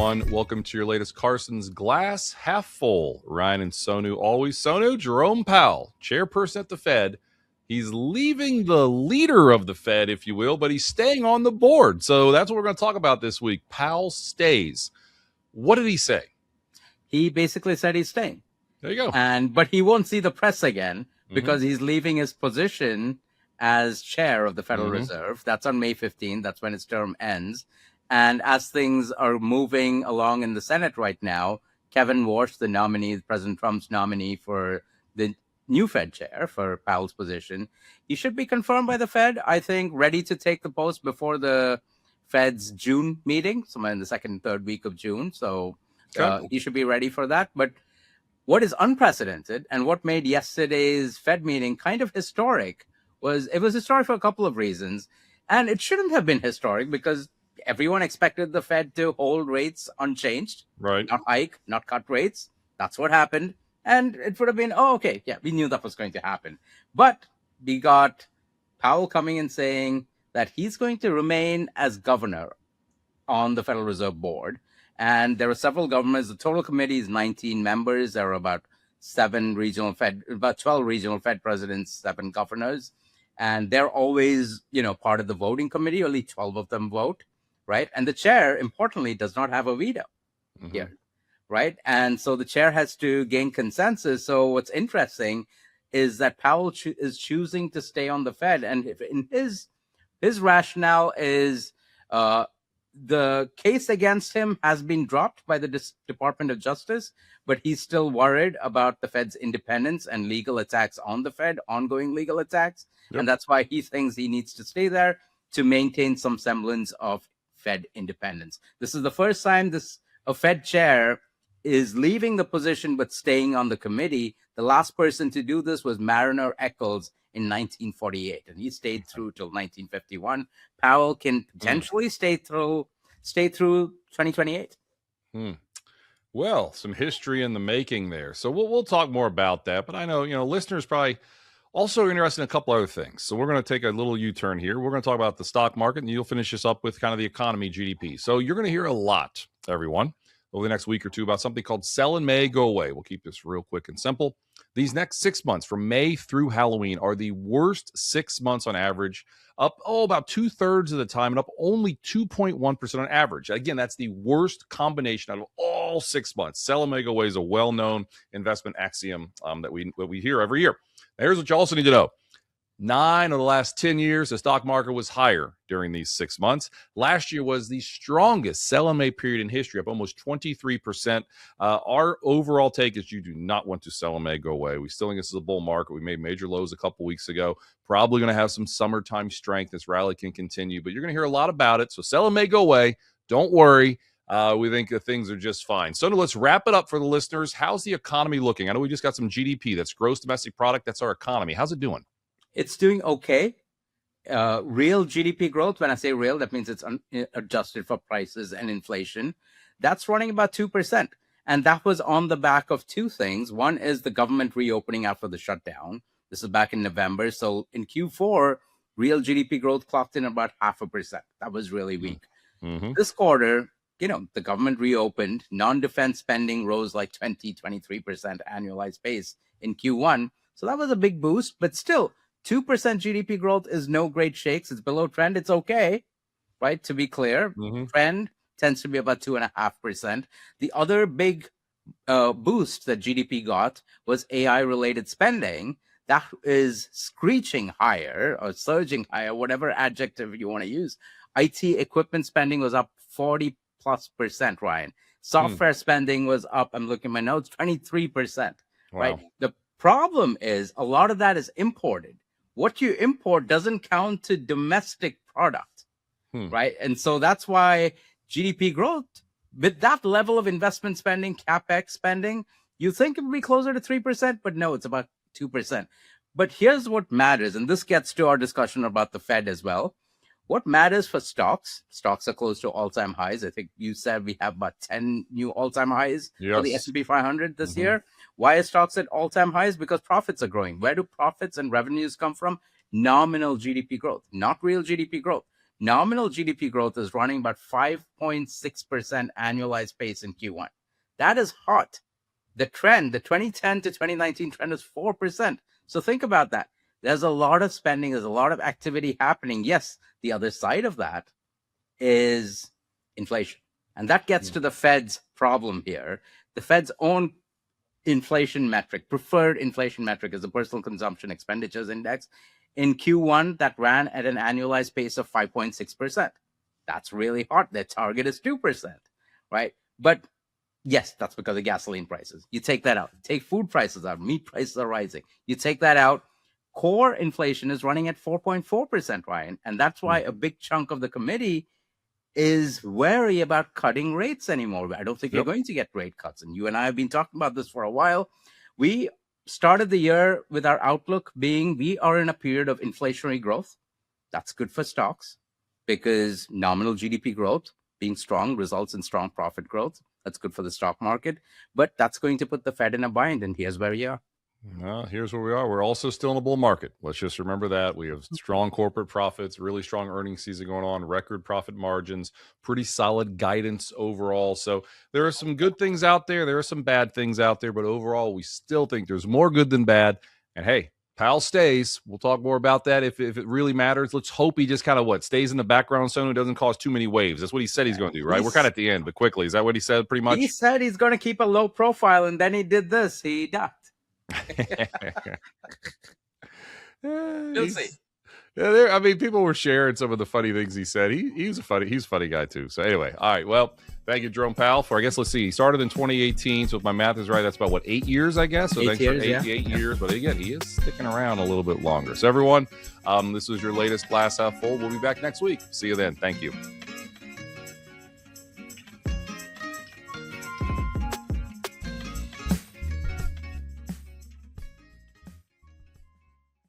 everyone. Welcome to your latest Carson's Glass Half Full. Ryan and Sonu always. Sonu, Jerome Powell, chairperson at the Fed. He's leaving the leader of the Fed, if you will, but he's staying on the board. So that's what we're going to talk about this week. Powell stays. What did he say? He basically said he's staying. There you go. But he won't see the press again because he's leaving his position as chair of the Federal Reserve. That's on May 15th. That's when his term ends. And as things are moving along in the Senate right now, Kevin Warsh, the nominee, President Trump's nominee for the new Fed chair for Powell's position, he should be confirmed by the Fed, I think, ready to take the post before the Fed's June meeting, somewhere in the second and third week of June. So he should be ready for that. But what is unprecedented and what made yesterday's Fed meeting kind of historic was it was historic for a couple of reasons. And it shouldn't have been historic because everyone expected the Fed to hold rates unchanged, right? Not hike, not cut rates. That's what happened. And it would have been, we knew that was going to happen. But we got Powell coming and saying that he's going to remain as governor on the Federal Reserve Board. And there are several governors. The total committee is 19 members. There are about 12 regional Fed presidents, 7 governors. And they're always, part of the voting committee. Only 12 of them vote. Right. And the chair, importantly, does not have a veto here. Right. And so the chair has to gain consensus. So what's interesting is that Powell is choosing to stay on the Fed. And in his rationale is the case against him has been dropped by the Department of Justice, but he's still worried about the Fed's independence and legal attacks on the Fed, ongoing legal attacks. Yep. And that's why he thinks he needs to stay there to maintain some semblance of Fed independence. This is the first time a Fed chair is leaving the position but staying on the committee. The last person to do this was Mariner Eccles in 1948, and he stayed through till 1951. Powell can potentially stay through 2028. Well, some history in the making there. So we'll talk more about that. But I know listeners probably also interested in a couple other things. So we're going to take a little U-turn here. We're going to talk about the stock market, and you'll finish this up with kind of the economy, GDP. So you're going to hear a lot, everyone, over the next week or two about something called sell in May, go away. We'll keep this real quick and simple. These next 6 months, from May through Halloween, are the worst 6 months on average, up about 2/3 of the time and up only 2.1% on average. Again, that's the worst combination out of all 6 months. Sell in May, go away is a well-known investment axiom that we hear every year. Now, here's what you also need to know. 9 of the last 10 years, the stock market was higher during these 6 months. Last year was the strongest sell in May period in history, up almost 23%. Our overall take is you do not want to sell in May, go away. We still think this is a bull market. We made major lows a couple weeks ago. Probably going to have some summertime strength. This rally can continue, but you're going to hear a lot about it. So sell in May, go away. Don't worry. We think that things are just fine. So let's wrap it up for the listeners. How's the economy looking? I know we just got some GDP. That's gross domestic product. That's our economy. How's it doing? It's doing okay. Real GDP growth, when I say real, that means it's adjusted for prices and inflation. That's running about 2%. And that was on the back of two things. One is the government reopening after the shutdown. This is back in November. So in Q4, real GDP growth clocked in about 0.5%. That was really weak. This quarter, the government reopened. Non-defense spending rose like 23% annualized pace in Q1. So that was a big boost, but still, 2% GDP growth is no great shakes. It's below trend. It's okay, right? To be clear, trend tends to be about 2.5%. The other big boost that GDP got was AI-related spending. That is screeching higher or surging higher, whatever adjective you want to use. IT equipment spending was up 40+%, Ryan. Software spending was up, I'm looking at my notes, 23%, right? The problem is a lot of that is imported. What you import doesn't count to domestic product, right? And so that's why GDP growth, with that level of investment spending, CapEx spending, you think it would be closer to 3%, but no, it's about 2%. But here's what matters, and this gets to our discussion about the Fed as well. What matters for stocks are close to all-time highs. I think you said we have about 10 new all-time highs for the S&P 500 this year. Why are stocks at all-time highs? Because profits are growing. Where do profits and revenues come from? Nominal GDP growth, not real GDP growth. Nominal GDP growth is running about 5.6% annualized pace in Q1. That is hot. The trend, the 2010 to 2019 trend is 4%. So think about that. There's a lot of spending. There's a lot of activity happening. Yes, the other side of that is inflation. And that gets to the Fed's problem here. The Fed's own inflation metric, preferred inflation metric, is the personal consumption expenditures index. In Q1, that ran at an annualized pace of 5.6%. That's really hot. Their target is 2%, right? But yes, that's because of gasoline prices. You take that out. Take food prices out. Meat prices are rising. You take that out. Core inflation is running at 4.4%, Ryan. And that's why a big chunk of the committee is wary about cutting rates anymore. I don't think you're going to get rate cuts. And you and I have been talking about this for a while. We started the year with our outlook being we are in a period of inflationary growth. That's good for stocks because nominal GDP growth being strong results in strong profit growth. That's good for the stock market. But that's going to put the Fed in a bind. And here's where we are. Well, here's where we are. We're also still in a bull market. Let's just remember that. We have strong corporate profits, really strong earnings season going on, record profit margins, pretty solid guidance overall. So there are some good things out there. There are some bad things out there. But overall, we still think there's more good than bad. And hey, Powell stays. We'll talk more about that if it really matters. Let's hope he just kind of stays in the background, Sonu, doesn't cause too many waves. That's what he said he's going to do, right? We're kind of at the end, but quickly. Is that what he said pretty much? He said he's going to keep a low profile, and then he did this. He ducked. We'll see. Yeah, I mean, people were sharing some of the funny things he said. He's a funny guy too. So anyway, all right. Well, thank you, Jerome Powell. For I guess let's see. He started in 2018. So if my math is right, that's about 8 years, I guess. So 8 thanks years, for 8 years. But again, he is sticking around a little bit longer. So everyone, this was your latest Glass Half Full. We'll be back next week. See you then. Thank you.